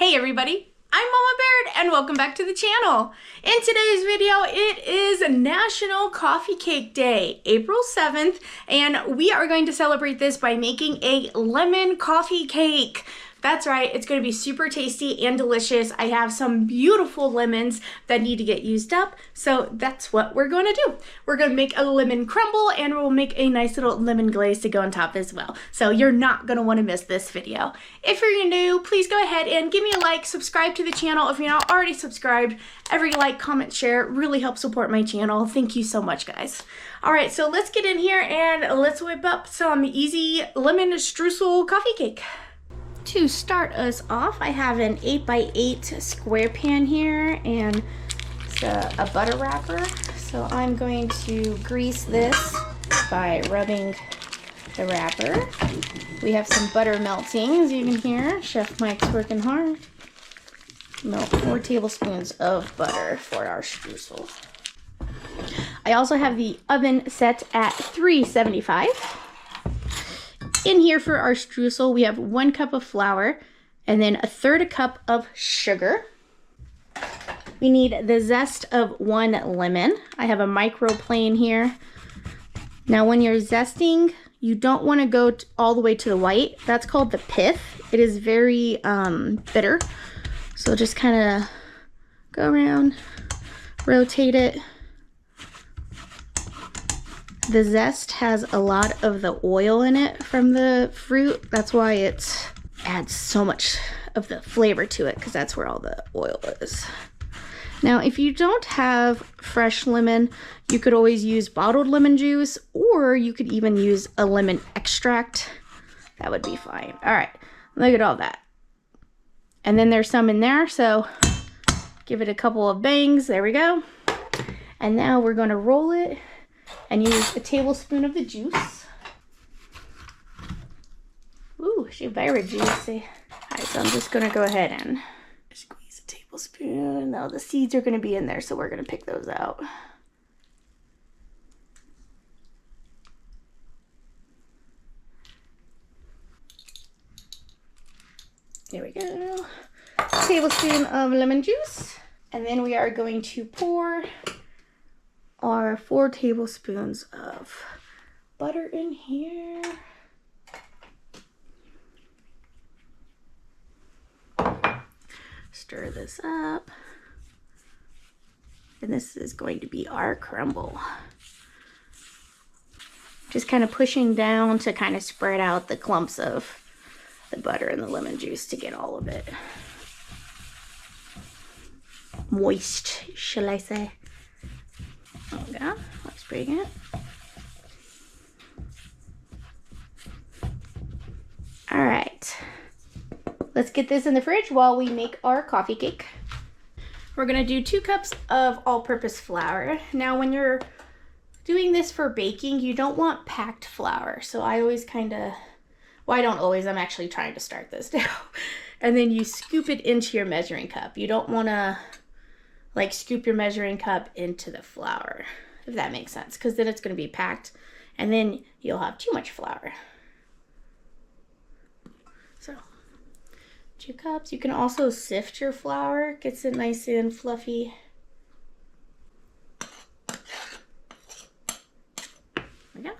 Hey everybody, I'm Mama Baird and welcome back to the channel. In today's video, it is National Coffee Cake Day, April 7th, and we are going to celebrate this by making a lemon coffee cake. That's right, it's going to be super tasty and delicious. I have some beautiful lemons that need to get used up, so that's what we're going to do. We're going to make a lemon crumble and we'll make a nice little lemon glaze to go on top as well. So you're not going to want to miss this video. If you're new, please go ahead and give me a like, subscribe to the channel if you're not already subscribed. Every like, comment, share really helps support my channel. Thank you so much, guys. All right, so let's get in here and let's whip up some easy lemon streusel coffee cake. To start us off, I have an 8x8 square pan here and it's a butter wrapper. So I'm going to grease this by rubbing the wrapper. We have some butter melting, as you can hear. Chef Mike's working hard. Melt 4 tablespoons of butter for our streusel. I also have the oven set at 375. In here for our streusel, we have 1 cup of flour and then 1/3 cup of sugar. We need the zest of 1 lemon. I have a microplane here. Now when you're zesting, you don't want to go all the way to the white. That's called the pith. It is very bitter. So just kind of go around, rotate it. The zest has a lot of the oil in it from the fruit. That's why it adds so much of the flavor to it, because that's where all the oil is. Now, if you don't have fresh lemon, you could always use bottled lemon juice, or you could even use a lemon extract. That would be fine. All right, look at all that. And then there's some in there, so give it a couple of bangs. There we go. And now we're going to roll it and use a tablespoon of the juice. Ooh, she very juicy. All right, so I'm just gonna go ahead and squeeze a tablespoon. Now the seeds are gonna be in there, so we're gonna pick those out. There we go. Tablespoon of lemon juice. And then we are going to pour our 4 tablespoons of butter in here. Stir this up. And this is going to be our crumble. Just kind of pushing down to kind of spread out the clumps of the butter and the lemon juice to get all of it moist, shall I say. There we go. Looks pretty good. All right. Let's get this in the fridge while we make our coffee cake. We're going to do 2 cups of all-purpose flour. Now, when you're doing this for baking, you don't want packed flour. So I always kind of, well, I don't always. I'm actually trying to start this now. And then you scoop it into your measuring cup. You don't want to like scoop your measuring cup into the flour, if that makes sense, because then it's going to be packed and then you'll have too much flour. So 2 cups. You can also sift your flour, gets it nice and fluffy. There we go.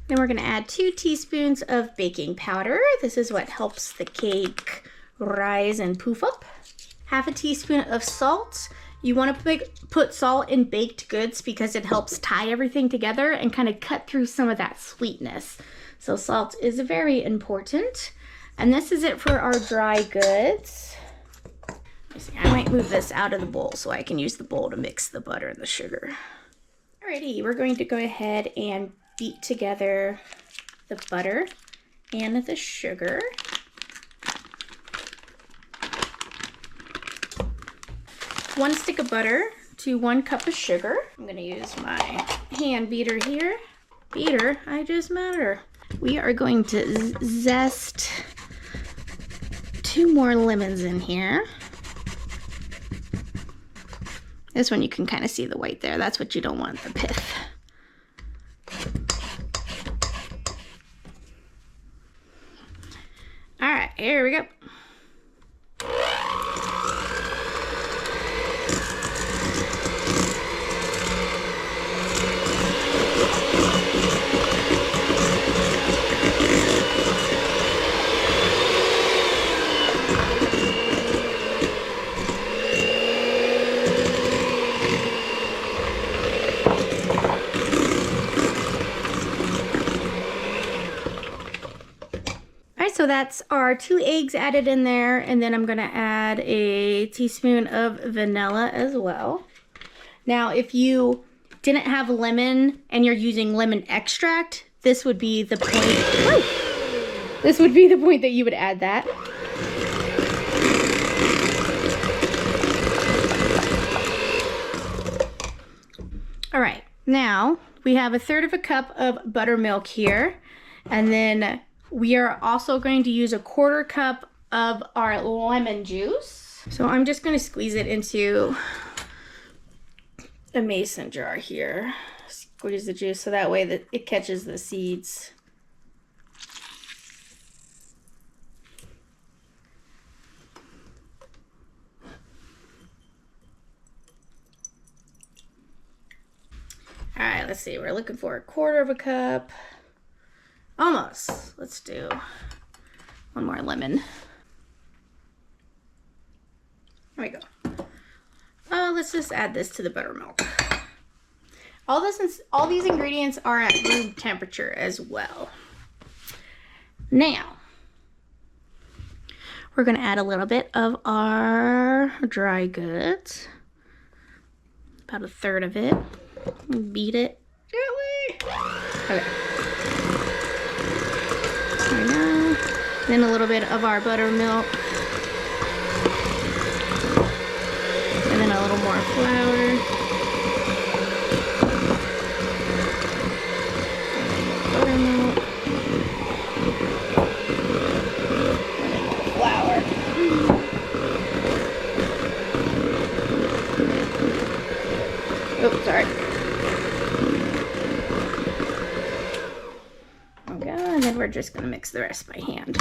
Then we're going to add 2 teaspoons of baking powder. This is what helps the cake rise and poof up. 1/2 teaspoon of salt. You want to put salt in baked goods because it helps tie everything together and kind of cut through some of that sweetness. So salt is very important. And this is it for our dry goods. I might move this out of the bowl so I can use the bowl to mix the butter and the sugar. Alrighty, we're going to go ahead and beat together the butter and the sugar. 1 stick of butter to 1 cup of sugar. I'm going to use my hand beater here. Beater, I just met her. We are going to zest 2 more lemons in here. This one you can kind of see the white there. That's what you don't want, the pith. All right, here we go. So that's our 2 eggs added in there, and then I'm gonna add a teaspoon of vanilla as well. Now, if you didn't have lemon and you're using lemon extract, this would be the point. This would be the point that you would add that. All right, now we have 1/3 cup of buttermilk here, and then we are also going to use 1/4 cup of our lemon juice. So I'm just going to squeeze it into a mason jar here. Squeeze the juice so that way that it catches the seeds. All right, let's see. We're looking for 1/4 cup. Almost. Let's do 1 more lemon. There we go. Oh, let's just add this to the buttermilk. All these ingredients are at room temperature as well. Now, we're gonna add a little bit of our dry goods. About 1/3 of it. Beat it gently. Okay. There we go. Then a little bit of our buttermilk. And then a little more flour. Buttermilk. And then flour. Oh, sorry. And then we're just gonna mix the rest by hand.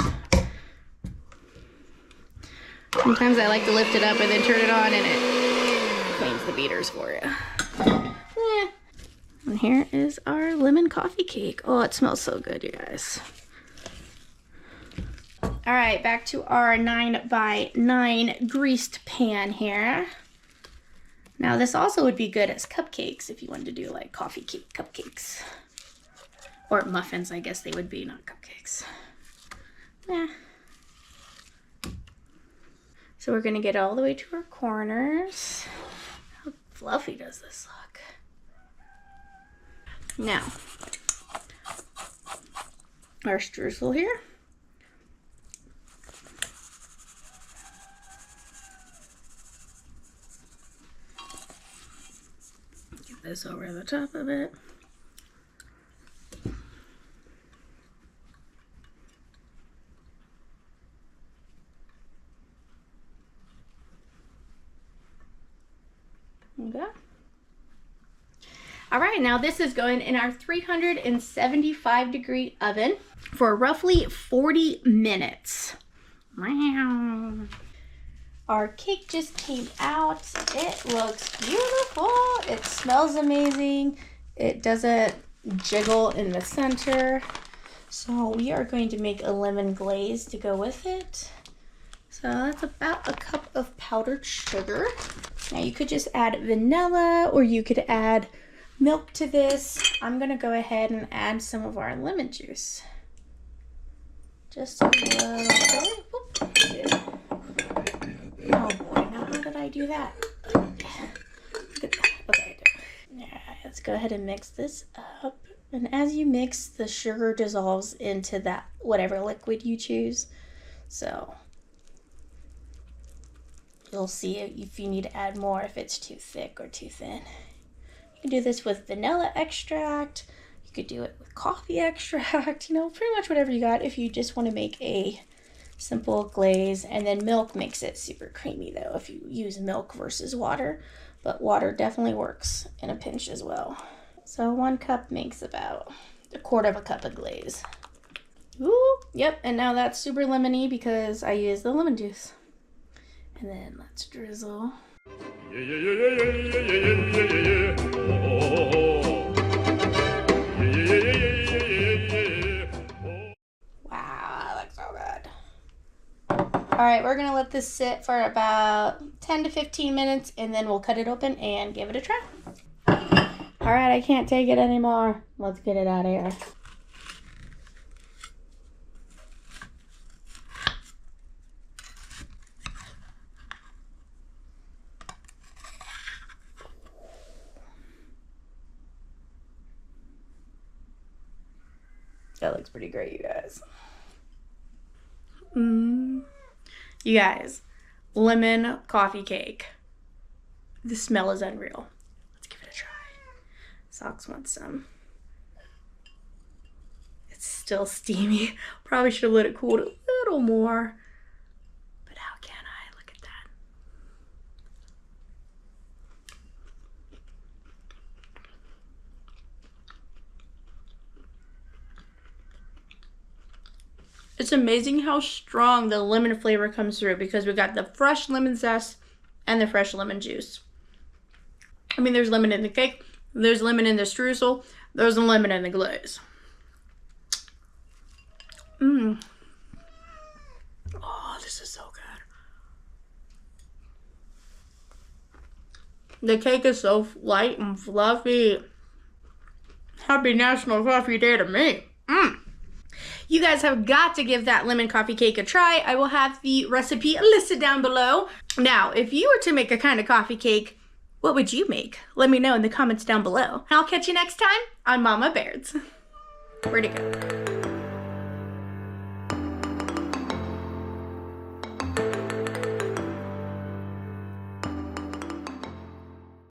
Sometimes I like to lift it up and then turn it on and it cleans the beaters for you. Yeah. And here is our lemon coffee cake. Oh, it smells so good, you guys. All right, back to our 9x9 greased pan here. Now this also would be good as cupcakes if you wanted to do like coffee cake cupcakes. Or muffins, I guess they would be, not cupcakes. Yeah. So we're gonna get all the way to our corners. How fluffy does this look? Now, our streusel here. Get this over the top of it. Okay. All right, now this is going in our 375-degree oven for roughly 40 minutes. Wow. Our cake just came out. It looks beautiful. It smells amazing. It doesn't jiggle in the center. So we are going to make a lemon glaze to go with it. So that's about 1 cup of powdered sugar. Now you could just add vanilla or you could add milk to this. I'm gonna go ahead and add some of our lemon juice. Just a little bit. Oh boy, now how did I do that? Okay, let's go ahead and mix this up. And as you mix, the sugar dissolves into that whatever liquid you choose. So you'll see if you need to add more, if it's too thick or too thin. You can do this with vanilla extract. You could do it with coffee extract, you know, pretty much whatever you got if you just want to make a simple glaze. And then milk makes it super creamy though if you use milk versus water. But water definitely works in a pinch as well. So 1 cup makes about 1/4 cup of glaze. Ooh, yep, and now that's super lemony because I use the lemon juice. And then let's drizzle. Wow, that looks so good. All right, we're gonna let this sit for about 10 to 15 minutes and then we'll cut it open and give it a try. All right, I can't take it anymore. Let's get it out of here. That looks pretty great, you guys. You guys, lemon coffee cake. The smell is unreal. Let's give it a try. Socks wants some. It's still steamy. Probably should have let it cool a little more. But how can I? Look at that. It's amazing how strong the lemon flavor comes through because we got the fresh lemon zest and the fresh lemon juice. I mean, there's lemon in the cake, there's lemon in the streusel, there's a lemon in the glaze. Oh, this is so good. The cake is so light and fluffy. Happy National Coffee Day to me. You guys have got to give that lemon coffee cake a try. I will have the recipe listed down below. Now, if you were to make a kind of coffee cake, what would you make? Let me know in the comments down below. And I'll catch you next time on Mama Baird's. Where'd it go?